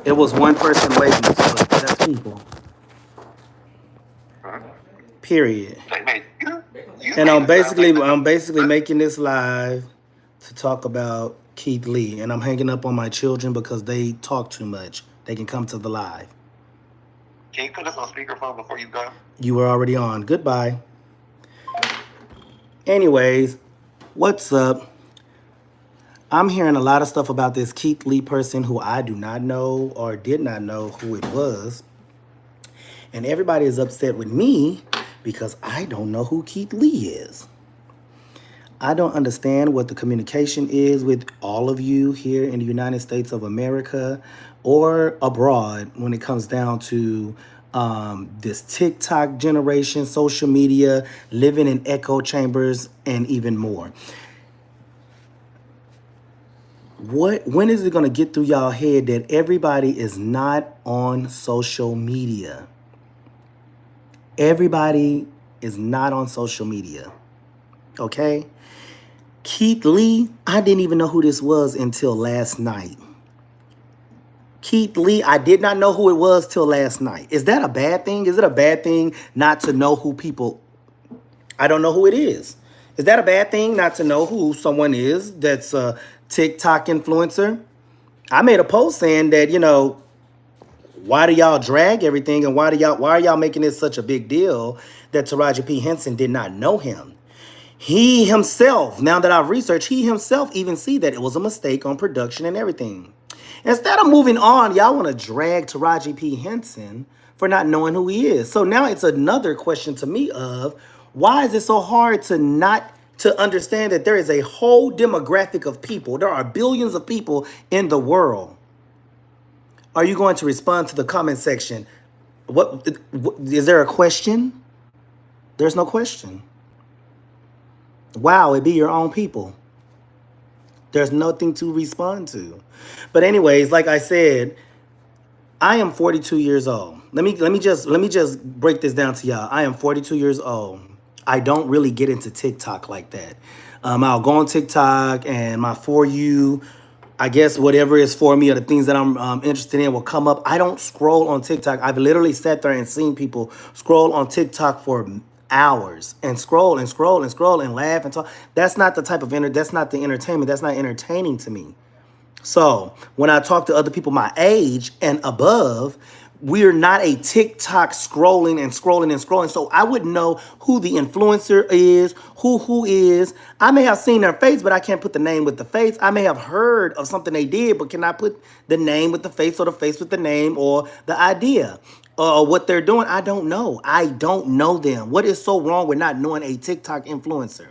It was one person waiting, so that's people. Huh? Period. They made you And made it sound like the I'm basically making this live to talk about Keith Lee, and I'm hanging up on my children because they talk too much. They can come to the live. Can you put us on speakerphone before you go? You were already on. Goodbye. Anyways, what's up? I'm hearing a lot of stuff about this Keith Lee person who I do not know or did not know who it was. And everybody is upset with me because I don't know who Keith Lee is. I don't understand what the communication is with all of you here in the United States of America or abroad when it comes down to this TikTok generation, social media, living in echo chambers, and even more. When is it going to get through y'all head that everybody is not on social media? Everybody is not on social media. Okay? Keith Lee, I didn't even know who this was until last night. Keith Lee, I did not know who it was till last night. Is that a bad thing? Is it a bad thing not to know who people... I don't know who it is. Is that a bad thing not to know who someone is that's a TikTok influencer? I made a post saying that, why do y'all drag everything and why are y'all making this such a big deal that Taraji P. Henson did not know him? He himself, now that I've researched, he himself even see that it was a mistake on production and everything. Instead of moving on, y'all want to drag Taraji P. Henson for not knowing who he is. So now it's another question to me of why is it so hard to understand that there is a whole demographic of people. There are billions of people in the world. Are you going to respond to the comment section? What is there a question? There's no question. Wow, it be your own people. There's nothing to respond to. But anyways, like I said, I am 42 years old. Let me just break this down to y'all. I am 42 years old. I don't really get into TikTok like that. I'll go on TikTok and my For You, I guess whatever is for me or the things that I'm interested in will come up. I don't scroll on TikTok. I've literally sat there and seen people scroll on TikTok for hours and scroll and scroll and scroll and laugh and talk. That's not the type of that's not the entertainment. That's not entertaining to me. So when I talk to other people my age and above, we're not a TikTok scrolling and scrolling and scrolling. So I wouldn't know who the influencer is, who is. I may have seen their face, but I can't put the name with the face. I may have heard of something they did, but cannot put the name with the face or the face with the name or the idea or what they're doing. I don't know. I don't know them. What is so wrong with not knowing a TikTok influencer?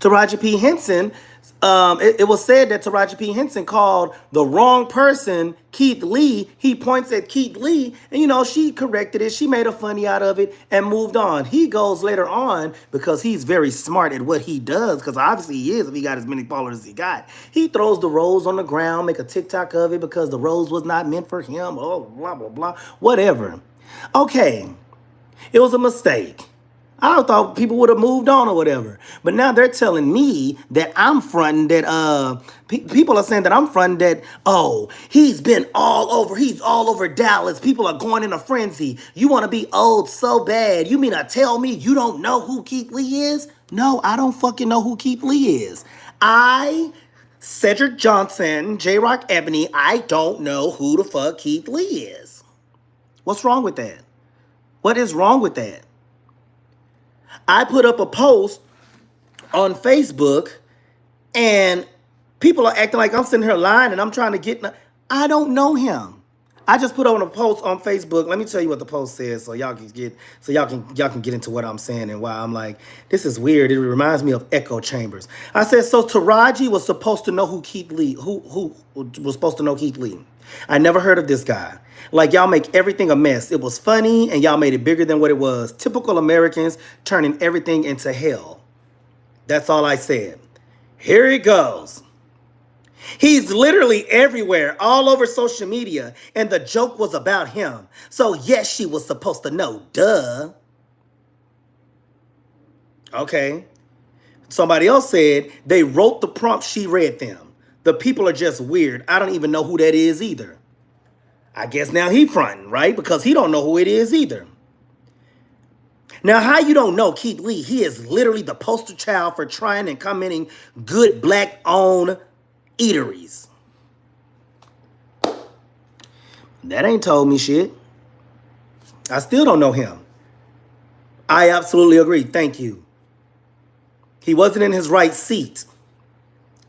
Taraji P. Henson, it was said that Taraji P. Henson called the wrong person Keith Lee. He points at Keith Lee, and she corrected it. She made a funny out of it and moved on. He goes later on because he's very smart at what he does, because obviously he is if he got as many followers as he got. He throws the rose on the ground, make a TikTok of it because the rose was not meant for him, oh, blah, blah, blah, whatever. Okay, it was a mistake. I thought people would have moved on or whatever. But now they're telling me that I'm fronting that, people are saying that I'm fronting that, oh, he's been all over. He's all over Dallas. People are going in a frenzy. You want to be old so bad. You mean to tell me you don't know who Keith Lee is? No, I don't fucking know who Keith Lee is. Cedric Johnson, J-Rock Ebony, I don't know who the fuck Keith Lee is. What's wrong with that? What is wrong with that? I put up a post on Facebook and people are acting like I'm sitting here lying and I'm trying to get... I don't know him. I just put on a post on Facebook. Let me tell you what the post says so y'all can get into what I'm saying and why I'm like, this is weird. It reminds me of echo chambers. I said, so Taraji was supposed to know who Keith Lee, who was supposed to know Keith Lee. I never heard of this guy. Like, y'all make everything a mess. It was funny, and y'all made it bigger than what it was. Typical Americans turning everything into hell. That's all I said. Here he goes. He's literally everywhere, all over social media, and the joke was about him. So, yes, she was supposed to know. Duh. Okay. Somebody else said they wrote the prompt, she read them. The people are just weird. I don't even know who that is either. I guess now he fronting, right? Because he don't know who it is either. Now, how you don't know Keith Lee? He is literally the poster child for trying and commenting good black-owned eateries. That ain't told me shit. I still don't know him. I absolutely agree. Thank you. He wasn't in his right seat.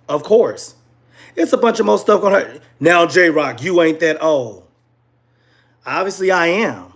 Of course. It's a bunch of more stuff going to hurt. Now, J-Rock, you ain't that old. Obviously, I am.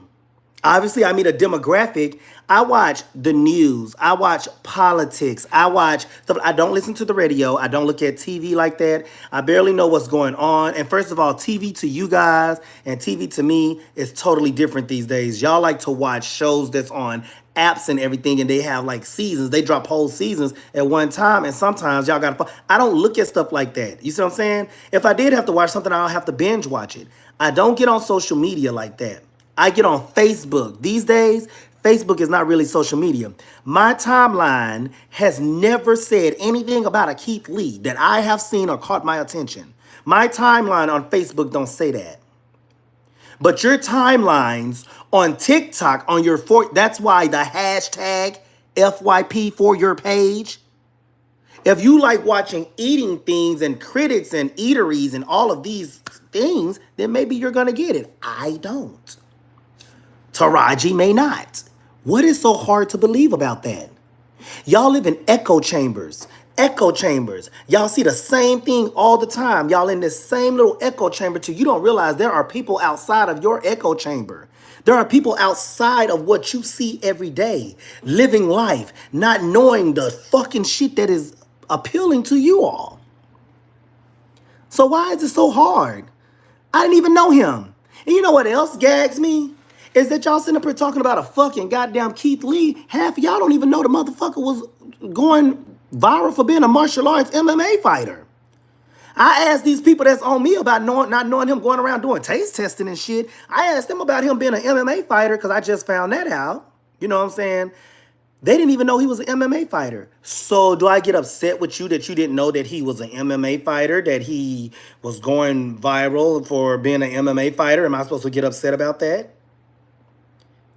Obviously, I meet a demographic. I watch the news. I watch politics. I watch stuff. I don't listen to the radio. I don't look at TV like that. I barely know what's going on. And first of all, TV to you guys and TV to me is totally different these days. Y'all like to watch shows that's on apps and everything, and they have like seasons. They drop whole seasons at one time, and sometimes y'all gotta. I don't look at stuff like that. You see what I'm saying? If I did have to watch something, I'll have to binge watch it. I don't get on social media like that. I get on Facebook. These days, Facebook is not really social media. My timeline has never said anything about a Keith Lee that I have seen or caught my attention. My timeline on Facebook don't say that. But your timelines on TikTok, on your that's why the hashtag FYP for your page. If you like watching eating things and critics and eateries and all of these things, then maybe you're going to get it. I don't. Taraji may not. What is so hard to believe about that? Y'all live in echo chambers. Echo chambers. Y'all see the same thing all the time. Y'all in this same little echo chamber till you don't realize there are people outside of your echo chamber. There are people outside of what you see every day, living life, not knowing the fucking shit that is appealing to you all. So why is it so hard? I didn't even know him. And you know what else gags me? Is that y'all sitting up here talking about a fucking goddamn Keith Lee. Half of y'all don't even know the motherfucker was going viral for being a martial arts MMA fighter. I asked these people that's on me about not knowing him going around doing taste testing and shit. I asked them about him being an MMA fighter because I just found that out. You know what I'm saying? They didn't even know he was an MMA fighter. So do I get upset with you that you didn't know that he was an MMA fighter, that he was going viral for being an MMA fighter? Am I supposed to get upset about that?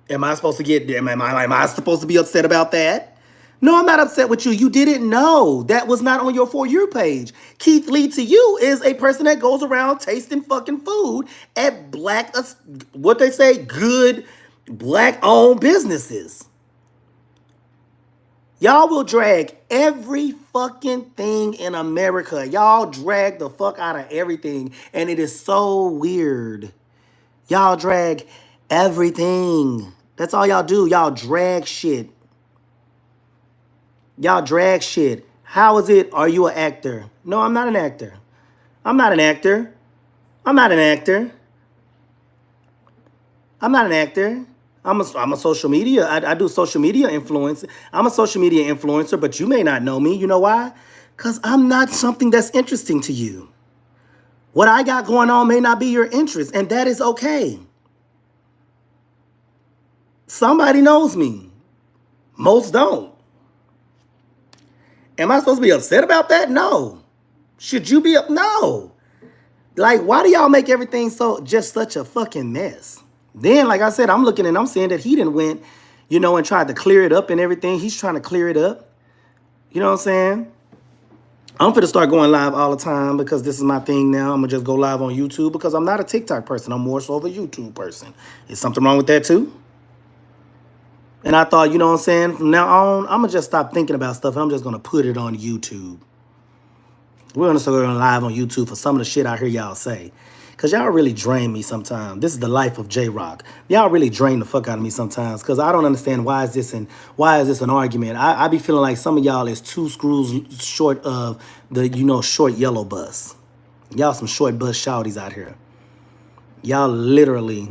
Am I supposed to be upset about that? No, I'm not upset with you. You didn't know. That was not on your For You page. Keith Lee to you is a person that goes around tasting fucking food at what they say, good black-owned businesses. Y'all will drag every fucking thing in America. Y'all drag the fuck out of everything. And it is so weird. Y'all drag everything. That's all y'all do. Y'all drag shit. Y'all drag shit. How is it? Are you an actor? No, I'm not an actor. I'm not an actor. I'm not an actor. I'm not an actor. I'm a social media. I do social media influence. I'm a social media influencer, but you may not know me. You know why? Because I'm not something that's interesting to you. What I got going on may not be your interest, and that is okay. Somebody knows me. Most don't. Am I supposed to be upset about that? No. Should you be up? No. Like, why do y'all make everything just such a fucking mess? Then, like I said, I'm looking and I'm saying that he didn't went, and tried to clear it up and everything. He's trying to clear it up. You know what I'm saying? I'm finna start going live all the time because this is my thing now. I'm gonna just go live on YouTube because I'm not a TikTok person. I'm more so of a YouTube person. Is something wrong with that too? And I thought, you know what I'm saying? From now on, I'm gonna just stop thinking about stuff and I'm just gonna put it on YouTube. We're gonna start going live on YouTube for some of the shit I hear y'all say. Because y'all really drain me sometimes. This is the life of J-Rock. Y'all really drain the fuck out of me sometimes because I don't understand why is this an argument. I be feeling like some of y'all is 2 screws short of the, short yellow bus. Y'all some short bus shouties out here. Y'all literally,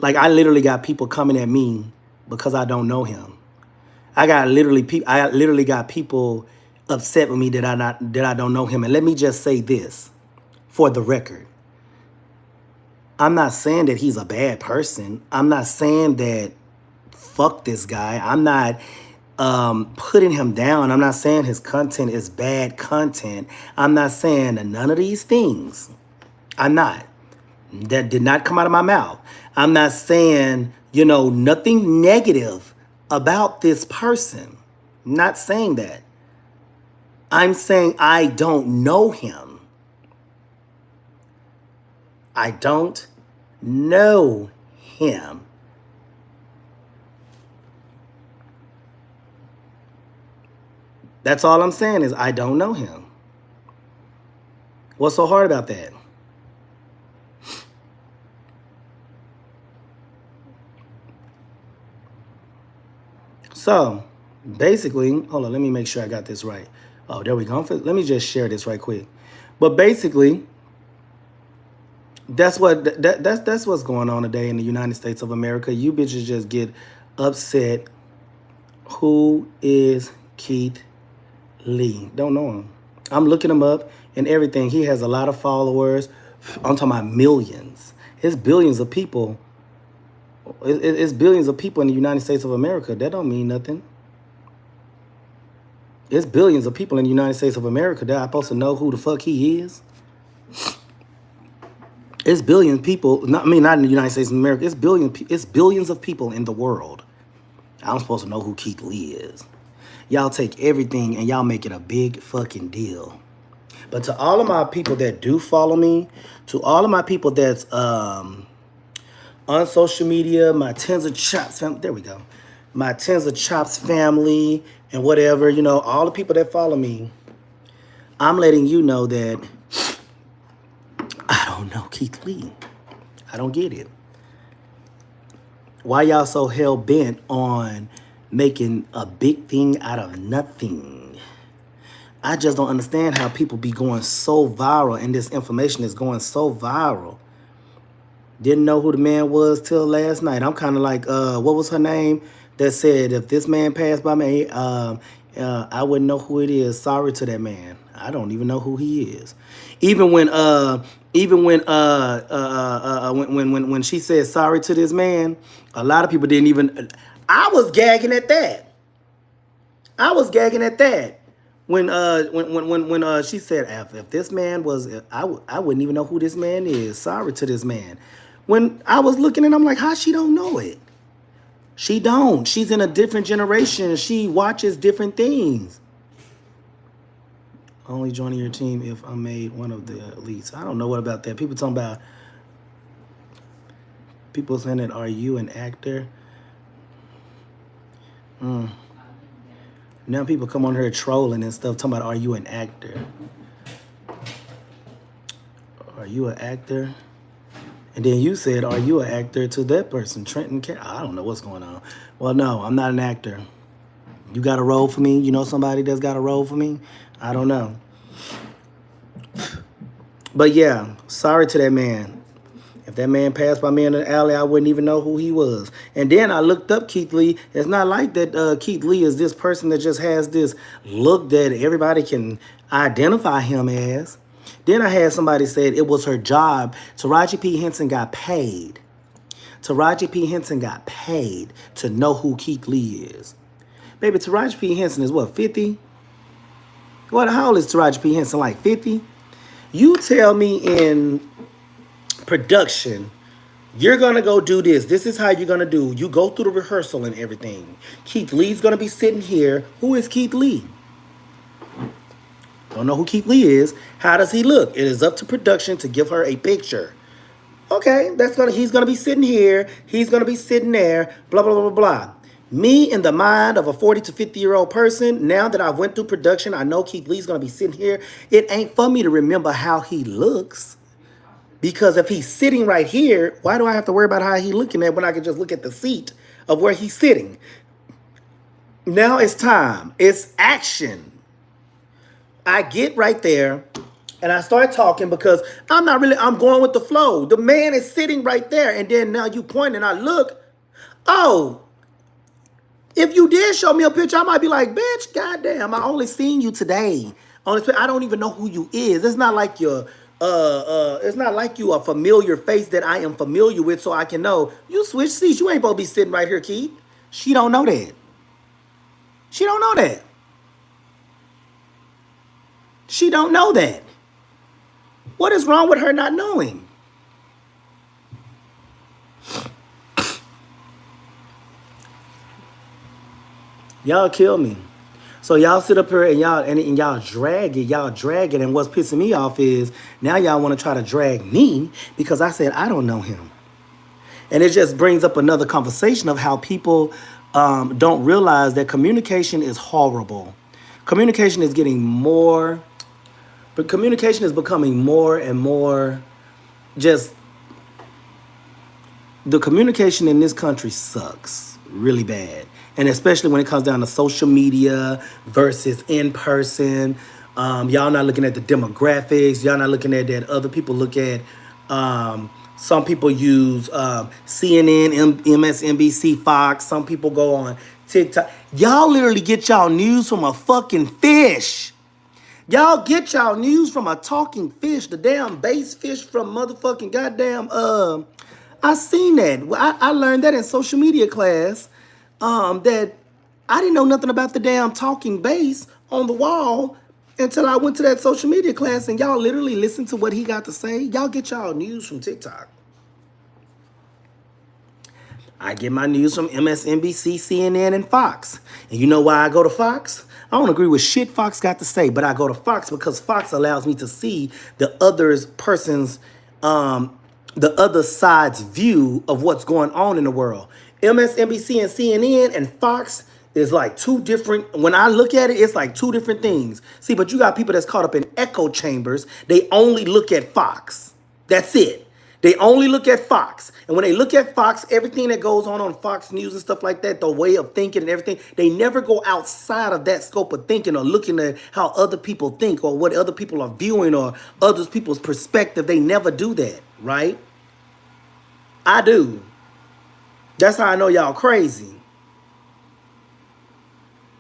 I literally got people coming at me because I don't know him. I literally got people upset with me that I don't know him. And let me just say this for the record. I'm not saying that he's a bad person. I'm not saying that fuck this guy. I'm not putting him down. I'm not saying his content is bad content. I'm not saying none of these things. I'm not. That did not come out of my mouth. I'm not saying, nothing negative about this person. I'm not saying that. I'm saying I don't know him. I don't know him. That's all I'm saying is I don't know him. What's so hard about that? So, basically, hold on, let me make sure I got this right. Oh, there we go. Let me just share this right quick. But basically, that's what's going on today in the United States of America. You bitches just get upset. Who is Keith Lee? Don't know him. I'm looking him up and everything. He has a lot of followers. I'm talking about millions. It's billions of people. It's billions of people in the United States of America. That don't mean nothing. It's billions of people in the United States of America that I'm supposed to know who the fuck he is. It's billions of people. Not in the United States of America. It's billions of people in the world. I'm supposed to know who Keith Lee is. Y'all take everything and y'all make it a big fucking deal. But to all of my people that do follow me, to all of my people that's on social media, my Tens of Chops family, there we go. My Tens of Chops family and whatever, all the people that follow me, I'm letting you know that I don't know Keith Lee. I don't get it. Why y'all so hell bent on making a big thing out of nothing? I just don't understand how people be going so viral and this information is going so viral. Didn't know who the man was till last night. I'm kind of like, what was her name that said, if this man passed by me, I wouldn't know who it is. Sorry to that man. I don't even know who he is. Even when she said sorry to this man, a lot of people didn't even. I was gagging at that. When she said if this man was, I wouldn't even know who this man is. Sorry to this man. When I was looking at, I'm like, how she don't know it? She don't. She's in a different generation. She watches different things. Only joining your team if I made one of the elites. I don't know what about that. People saying that, are you an actor? Now people come on here trolling and stuff, talking about, are you an actor? Are you an actor? And then you said, are you an actor to that person, Trenton? I don't know what's going on. Well, no, I'm not an actor. You got a role for me? You know somebody that's got a role for me? I don't know. But yeah, sorry to that man. If that man passed by me in the alley, I wouldn't even know who he was. And then I looked up Keith Lee. It's not like that Keith Lee is this person that just has this look that everybody can identify him as. Then I had somebody said it was her job. Taraji P. Henson got paid. Taraji P. Henson got paid to know who Keith Lee is. Baby, Taraji P. Henson is what, 50? How old is Taraji P. Henson? Like 50? You tell me in production, you're going to go do this. This is how you're going to do. You go through the rehearsal and everything. Keith Lee's going to be sitting here. Who is Keith Lee? Don't know who Keith Lee is. How does he look? It is up to production to give her a picture. Okay, he's gonna be sitting here. He's gonna be sitting there. Blah blah blah blah blah. Me in the mind of a 40 to 50-year-old person. Now that I went through production, I know Keith Lee's gonna be sitting here. It ain't for me to remember how he looks, because if he's sitting right here, why do I have to worry about how he's looking at when I can just look at the seat of where he's sitting? Now it's time. It's action. I get right there and I start talking because I'm going with the flow. The man is sitting right there. And then now you point and I look. Oh, if you did show me a picture, I might be like, bitch, goddamn, I only seen you today. I don't even know who you is. It's not like you a familiar face that I am familiar with so I can know. You switch seats. You ain't supposed to be sitting right here, Keith. She don't know that. She don't know that. She don't know that. What is wrong with her not knowing? Y'all kill me. So y'all sit up here and y'all drag it, and what's pissing me off is now y'all want to try to drag me because I said I don't know him. And it just brings up another conversation of how people don't realize that communication is horrible. Communication is getting more, but communication is becoming more and more just, the communication in this country sucks really bad. And especially when it comes down to social media versus in person. Y'all not looking at the demographics. Y'all not looking at that other people look at. Some people use CNN, MSNBC, Fox. Some people go on TikTok. Y'all literally get y'all news from a fucking fish. Y'all get y'all news from a talking fish, the damn bass fish from motherfucking goddamn I seen that. I learned that in social media class. That I didn't know nothing about the damn talking bass on the wall until I went to that social media class, and y'all literally listen to what he got to say. Y'all get y'all news from TikTok. I get my news from MSNBC, CNN, and Fox. And you know why I go to Fox? I don't agree with shit Fox got to say, but I go to Fox because Fox allows me to see the the other side's view of what's going on in the world. MSNBC and CNN and Fox is like two different, when I look at it, it's like two different things. See, but you got people that's caught up in echo chambers. They only look at Fox. That's it. They only look at Fox. And when they look at Fox, everything that goes on Fox News and stuff like that, the way of thinking and everything, they never go outside of that scope of thinking or looking at how other people think or what other people are viewing or other people's perspective. They never do that, right? I do. That's how I know y'all crazy.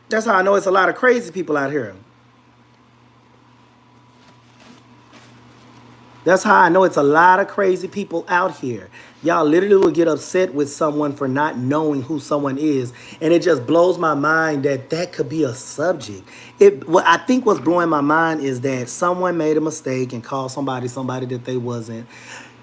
That's how I know it's a lot of crazy people out here. That's how I know it's a lot of crazy people out here. Y'all literally will get upset with someone for not knowing who someone is. And it just blows my mind that that could be a subject. What I think what's blowing my mind is that someone made a mistake and called somebody that they wasn't.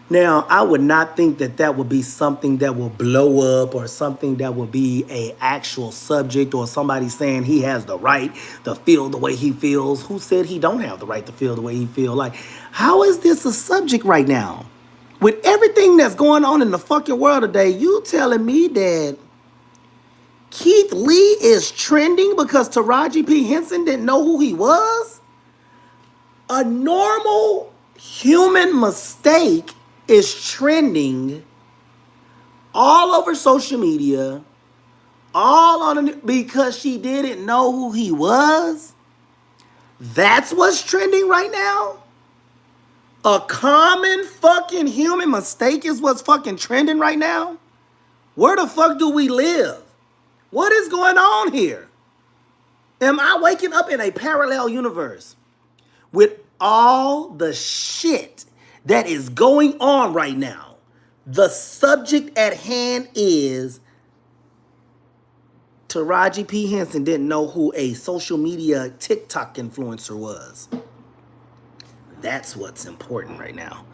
Now, I would not think that that would be something that will blow up or something that will be a actual subject or somebody saying he has the right to feel the way he feels. Who said he don't have the right to feel the way he feels? Like, how is this a subject right now? With everything that's going on in the fucking world today, you telling me that Keith Lee is trending because Taraji P. Henson didn't know who he was? A normal human mistake is trending all over social media, because she didn't know who he was. That's what's trending right now. A common fucking human mistake is what's fucking trending right now. Where the fuck do we live? What is going on here? Am I waking up in a parallel universe with all the shit that is going on right now? The subject at hand is Taraji P. Henson didn't know who a social media TikTok influencer was. That's what's important right now.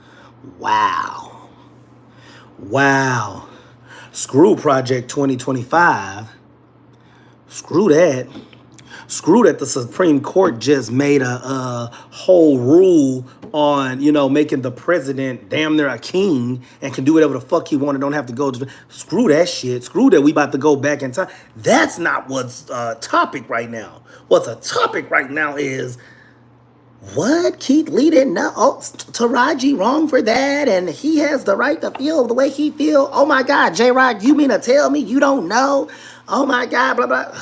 Wow. Screw Project 2025. Screw that. Screw that the Supreme Court just made a whole rule on, making the president damn near a king and can do whatever the fuck he wanted, don't have to go to. Screw that shit. Screw that we about to go back in time. That's not what's a topic right now. What's a topic right now is, what? Keith Lee didn't know? Oh, Taraji wrong for that, and he has the right to feel the way he feel. Oh my God, J-Rock, you mean to tell me you don't know? Oh my God, blah, blah.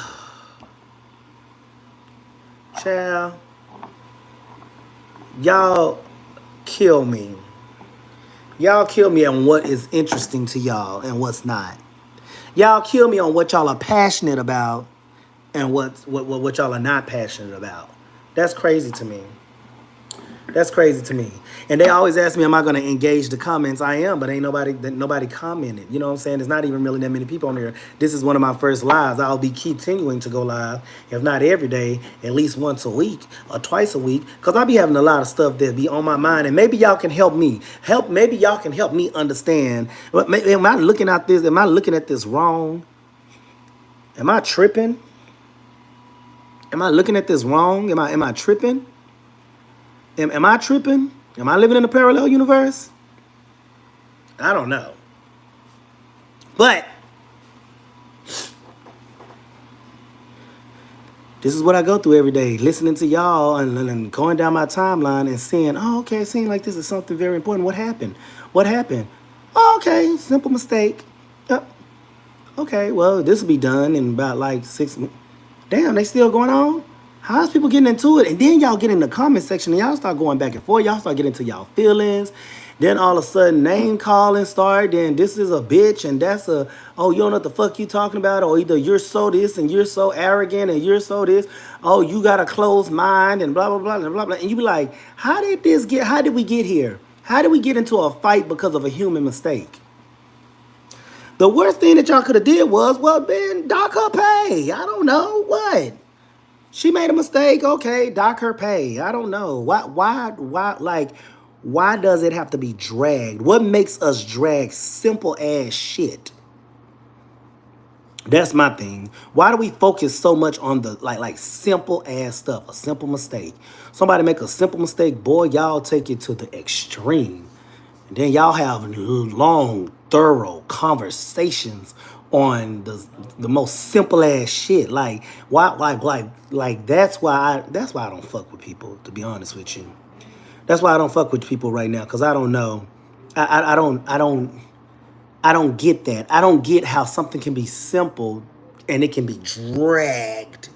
Child, y'all kill me. Y'all kill me on what is interesting to y'all and what's not. Y'all kill me on what y'all are passionate about and what y'all are not passionate about. That's crazy to me. That's crazy to me. And they always ask me, am I going to engage the comments? I am, but ain't nobody commented. You know what I'm saying? There's not even really that many people on there. This is one of my first lives. I'll be continuing to go live, if not every day, at least once a week or twice a week, because I'll be having a lot of stuff that be on my mind, and maybe y'all can help me. Maybe y'all can help me understand. Am I looking at this wrong? Am I tripping? Am I looking at this wrong? Am I tripping? Am I tripping? Am I living in a parallel universe? I don't know. But this is what I go through every day, listening to y'all and going down my timeline and seeing, oh, okay, it seems like this is something very important. What happened? What happened? Oh, okay, simple mistake. Yep. Okay, well, this will be done in about like 6 months. Damn, they still going on? How's people getting into it? And then y'all get in the comment section and y'all start going back and forth. Y'all start getting into y'all feelings. Then all of a sudden name calling start. Then this is a bitch and that's a, oh, you don't know what the fuck you talking about. Or either you're so this and you're so arrogant and you're so this. Oh, you got a closed mind and blah, blah, blah, blah, blah, blah. And you be like, how did we get here? How did we get into a fight because of a human mistake? The worst thing that y'all could have did was, well, Ben, dock her pay. I don't know. What? She made a mistake. Okay, dock her pay. I don't know. Why does it have to be dragged? What makes us drag simple ass shit? That's my thing. Why do we focus so much on the like simple ass stuff? A simple mistake. Somebody make a simple mistake, boy, y'all take it to the extreme. And then y'all have long, thorough conversations on the most simple ass shit. Like why that's why I don't fuck with people, to be honest with you. That's why I don't fuck with people right now, because I don't know. I don't get that. I don't get how something can be simple and it can be dragged.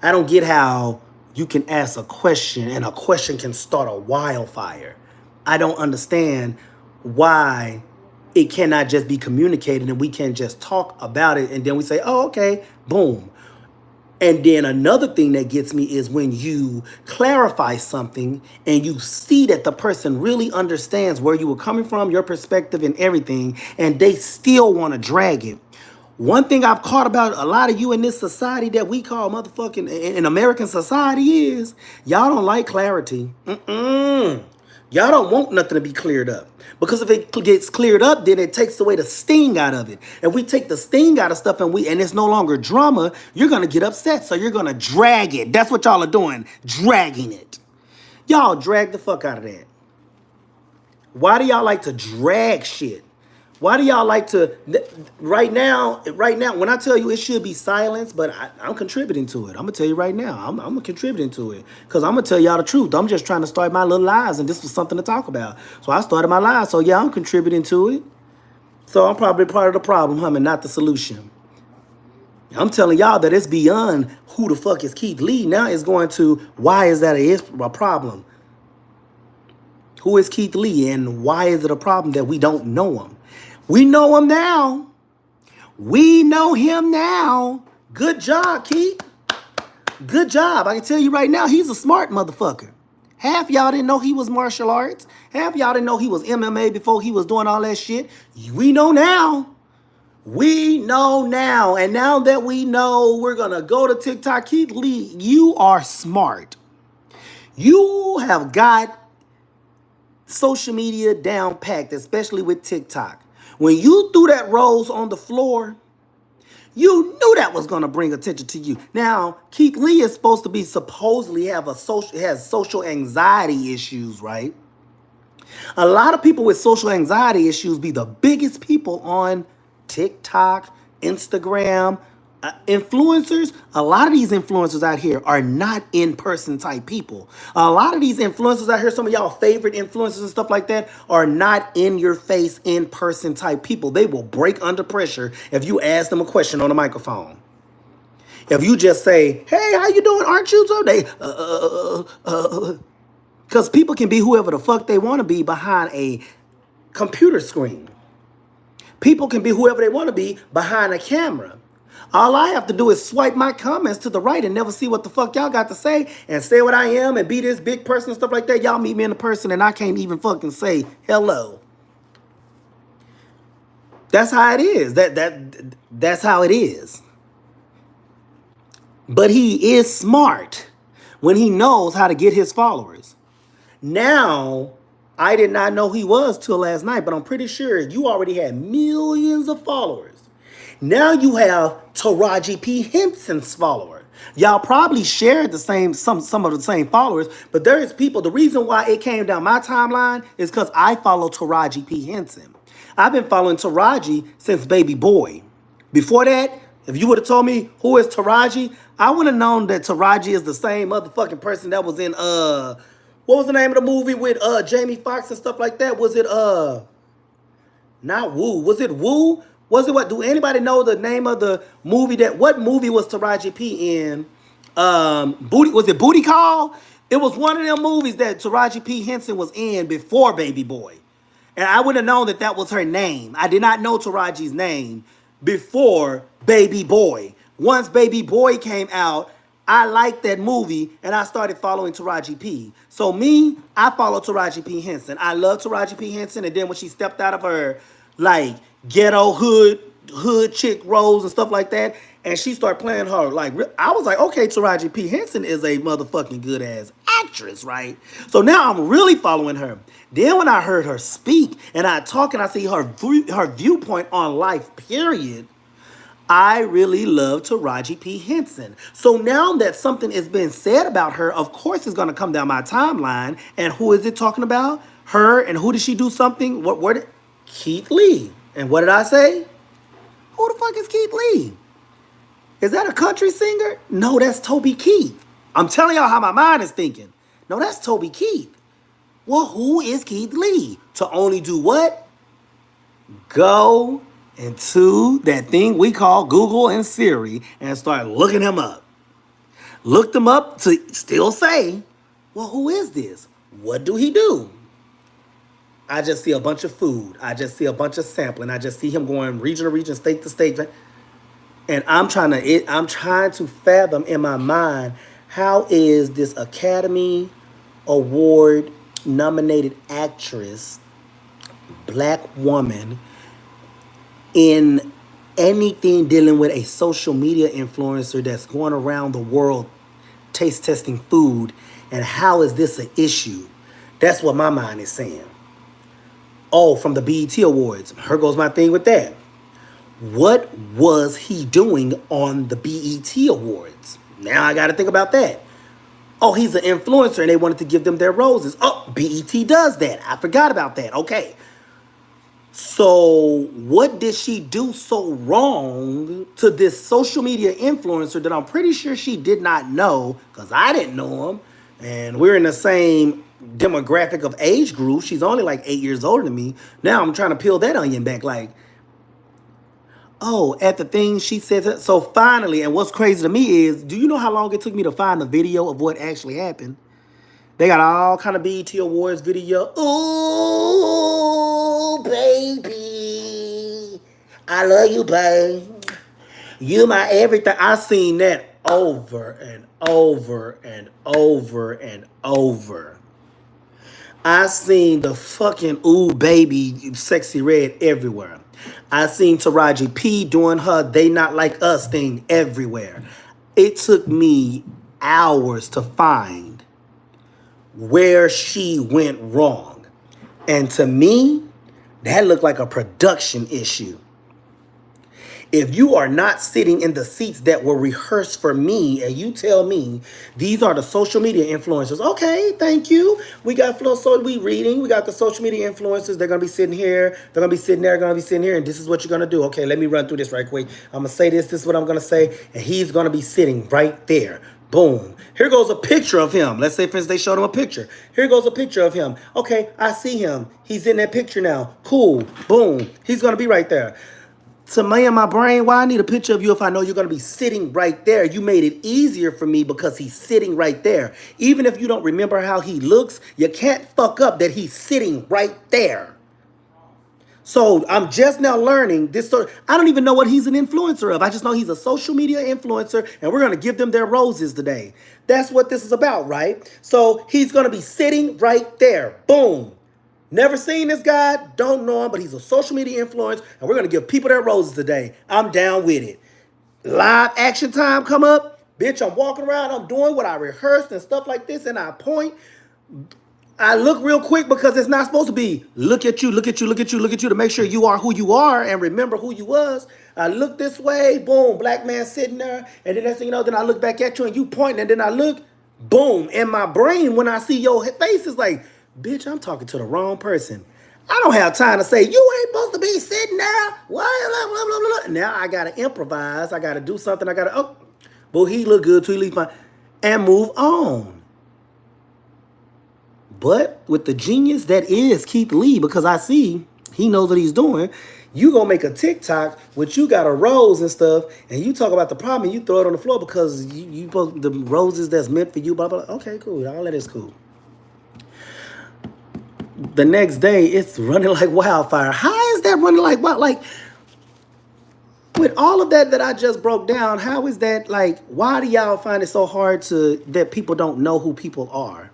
I don't get how you can ask a question and a question can start a wildfire. I don't understand why it cannot just be communicated and we can just talk about it and then we say, oh, okay, boom. And then another thing that gets me is when you clarify something and you see that the person really understands where you were coming from, your perspective and everything, and they still want to drag it. One thing I've caught about a lot of you in this society that we call motherfucking in American society is y'all don't like clarity. Y'all don't want nothing to be cleared up. Because if it gets cleared up, then it takes away the sting out of it. If we take the sting out of stuff and it's no longer drama, you're going to get upset. So you're going to drag it. That's what y'all are doing. Dragging it. Y'all drag the fuck out of that. Why do y'all like to drag shit? Why do y'all like to, right now, when I tell you it should be silence, but I'm contributing to it. I'm going to tell you right now, I'm contributing to it. Because I'm going to tell y'all the truth. I'm just trying to start my little lives, and this was something to talk about. So I started my lives. So yeah, I'm contributing to it. So I'm probably part of the problem, and not the solution. I'm telling y'all that it's beyond who the fuck is Keith Lee. Now it's going to, why is that a problem? Who is Keith Lee, and why is it a problem that we don't know him? We know him now. We know him now. Good job, Keith. Good job. I can tell you right now, he's a smart motherfucker. Half y'all didn't know he was martial arts. Half y'all didn't know he was MMA before he was doing all that shit. We know now. We know now. And now that we know, we're going to go to TikTok. Keith Lee, you are smart. You have got social media down packed, especially with TikTok. When you threw that rose on the floor, you knew that was going to bring attention to you. Now, Keith Lee is supposed to be supposedly has social anxiety issues, right? A lot of people with social anxiety issues be the biggest people on TikTok, Instagram, influencers. A lot of these influencers out here are not in-person type people. A lot of these influencers out here, some of y'all favorite influencers and stuff like that, are not in-your-face, in-person type people. They will break under pressure if you ask them a question on a microphone. If you just say, hey, how you doing? Aren't you so? Because people can be whoever the fuck they want to be behind a computer screen. People can be whoever they want to be behind a camera. All I have to do is swipe my comments to the right and never see what the fuck y'all got to say and say what I am and be this big person and stuff like that. Y'all meet me in the person and I can't even fucking say hello. That's how it is. That's how it is. But he is smart when he knows how to get his followers. Now, I did not know he was till last night, but I'm pretty sure you already had millions of followers. Now you have Taraji P. Henson's follower. Y'all probably shared the same some of the same followers, but there is people. The reason why it came down my timeline is because I follow Taraji P Henson. I've been following Taraji since Baby Boy. Before that, if you would have told me who is Taraji, I would have known that Taraji is the same motherfucking person that was in what was the name of the movie with Jamie Foxx and stuff like that? Was it not Woo? Was it Woo? Was it what? Do anybody know the name of the movie that? What movie was Taraji P in? Booty, was it Booty Call? It was one of them movies that Taraji P Henson was in before Baby Boy, and I would have known that that was her name. I did not know Taraji's name before Baby Boy. Once Baby Boy came out, I liked that movie and I started following Taraji P. So me, I follow Taraji P Henson. I love Taraji P Henson, and then when she stepped out of her like ghetto hood chick roles and stuff like that, and she started playing her like I was like, okay, Taraji P Henson is a motherfucking good ass actress, right? So now I'm really following her. Then when I heard her speak and I talk and I see her viewpoint on life, period, I really love Taraji P Henson. So now that something is being said about her, of course it's gonna come down my timeline. And who is it talking about? Her. And who did she do something? What? Keith Lee. And what did I say? Who the fuck is Keith Lee? Is that a country singer? No, that's Toby Keith. I'm telling y'all how my mind is thinking. No, that's Toby Keith. Well, who is Keith Lee? To only do what? Go into that thing we call Google and Siri and start looking him up. Looked him up to still say, well, who is this? What do he do? I just see a bunch of food. I just see a bunch of sampling. I just see him going region to region, state to state. And I'm trying to fathom in my mind, how is this Academy Award nominated actress, black woman, in anything dealing with a social media influencer that's going around the world taste testing food, and how is this an issue? That's what my mind is saying. Oh, from the BET Awards. Here goes my thing with that. What was he doing on the BET Awards? Now I got to think about that. Oh, he's an influencer and they wanted to give them their roses. Oh, BET does that. I forgot about that. Okay. So what did she do so wrong to this social media influencer that I'm pretty sure she did not know, because I didn't know him, and we're in the same demographic of age group. She's only like 8 years older than me. Now I'm trying to peel that onion back like, oh, at the thing she said. So finally, and what's crazy to me is, do you know how long it took me to find the video of what actually happened? They got all kind of BET Awards video. Ooh, baby, I love you, babe. You my everything. I seen that over and over and over and over. I seen the fucking ooh baby sexy red everywhere. I seen Taraji P doing her they not like us thing everywhere. It took me hours to find where she went wrong. And to me, that looked like a production issue. If you are not sitting in the seats that were rehearsed for me, and you tell me these are the social media influencers, okay, thank you. We got we reading. We got the social media influencers. They're gonna be sitting here. They're gonna be sitting there. Gonna be sitting here. And this is what you're gonna do. Okay, let me run through this right quick. I'm gonna say this. This is what I'm gonna say, and he's gonna be sitting right there. Boom. Here goes a picture of him. Let's say, for instance, they showed him a picture. Here goes a picture of him. Okay, I see him. He's in that picture now. Cool. Boom. He's gonna be right there. To me in my brain, why I need a picture of you if I know you're going to be sitting right there? You made it easier for me because he's sitting right there. Even if you don't remember how he looks, you can't fuck up that he's sitting right there. So I'm just now learning this. I don't even know what he's an influencer of. I just know he's a social media influencer, and we're going to give them their roses today. That's what this is about, right? So he's going to be sitting right there. Boom. Never seen this guy, don't know him, but he's a social media influencer, and we're going to give people their roses today. I'm down with it. Live action time come up. Bitch, I'm walking around, I'm doing what I rehearsed and stuff like this, and I point. I look real quick because it's not supposed to be look at you, look at you, look at you, look at you to make sure you are who you are and remember who you was. I look this way, boom, black man sitting there, and then next thing you know, then I look back at you and you pointing, and then I look, boom, in my brain when I see your face is like, bitch, I'm talking to the wrong person. I don't have time to say you ain't supposed to be sitting there. Why? Blah, blah, blah, blah. Now I gotta improvise. I gotta do something. I gotta well he look good too. He look fine, and move on. But with the genius that is Keith Lee, because I see he knows what he's doing, you gonna make a TikTok which you got a rose and stuff, and you talk about the problem and you throw it on the floor because you the roses that's meant for you, blah, blah, blah. Okay, cool. All that is cool. The next day, it's running like wildfire. How is that running like wild? Like, with all of that I just broke down, how is that like, why do y'all find it so hard that people don't know who people are?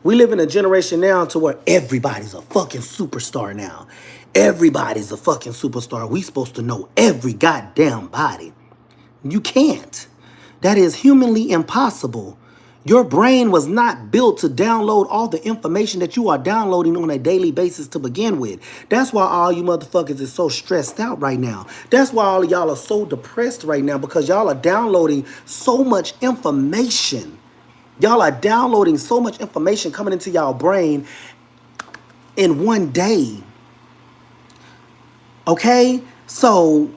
We live in a generation now to where everybody's a fucking superstar now. Everybody's a fucking superstar. We supposed to know every goddamn body. You can't. That is humanly impossible. Your brain was not built to download all the information that you are downloading on a daily basis to begin with. That's why all you motherfuckers is so stressed out right now. That's why all of y'all are so depressed right now, because y'all are downloading so much information. Y'all are downloading so much information coming into y'all brain in one day. Okay? So,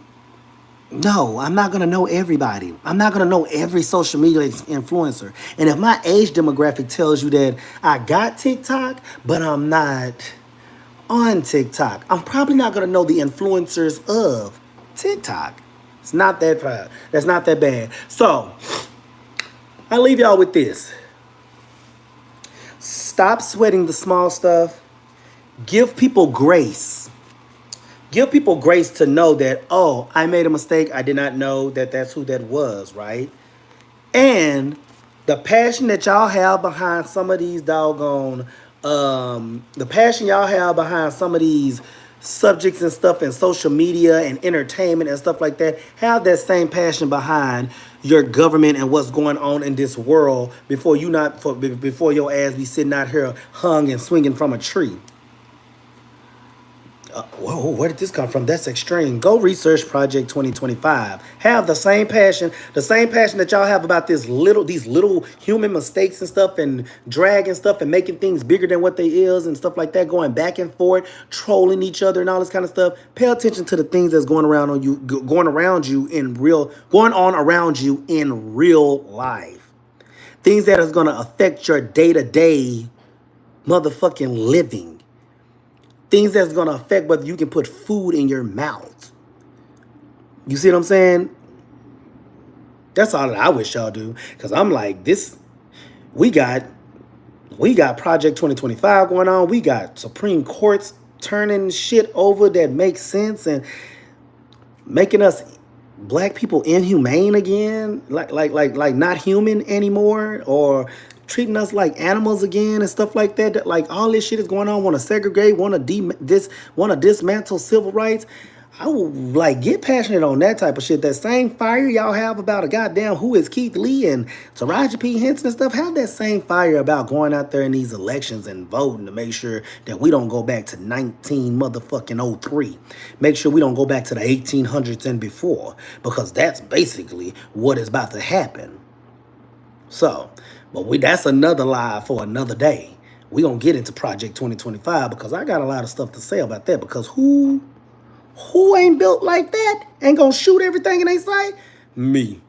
no, I'm not going to know everybody. I'm not going to know every social media influencer. And if my age demographic tells you that I got TikTok, but I'm not on TikTok, I'm probably not going to know the influencers of TikTok. It's not that bad. That's not that bad. So, I'll leave y'all with this. Stop sweating the small stuff. Give people grace. Give people grace to know that, oh, I made a mistake. I did not know that that's who that was, right? And the passion that y'all have behind some of these doggone, the passion y'all have behind some of these subjects and stuff in social media and entertainment and stuff like that, have that same passion behind your government and what's going on in this world before your ass be sitting out here hung and swinging from a tree. Whoa, where did this come from? That's extreme. Go research Project 2025. Have the same passion that y'all have about these little human mistakes and stuff, and dragging stuff and making things bigger than what they is and stuff like that, going back and forth, trolling each other and all this kind of stuff. Pay attention to the things that's going on around you in real life. Things that is going to affect your day-to-day motherfucking living. Things that's going to affect whether you can put food in your mouth. You see what I'm saying? That's all that I wish y'all do. Because I'm like, we got Project 2025 going on. We got Supreme Courts turning shit over that makes sense and making us black people inhumane again. Like not human anymore, or treating us like animals again and stuff like that. Like all this shit is going on. Want to segregate, want to dismantle civil rights. I will like get passionate on that type of shit. That same fire y'all have about a goddamn who is Keith Lee and Taraji P, Henson and stuff. Have that same fire about going out there in these elections and voting to make sure that we don't go back to 03. Make sure we don't go back to the 1800s and before, because that's basically what is about to happen. So, but that's another live for another day. We gonna get into Project 2025 because I got a lot of stuff to say about that. Because who ain't built like that and gonna shoot everything in their sight? Me.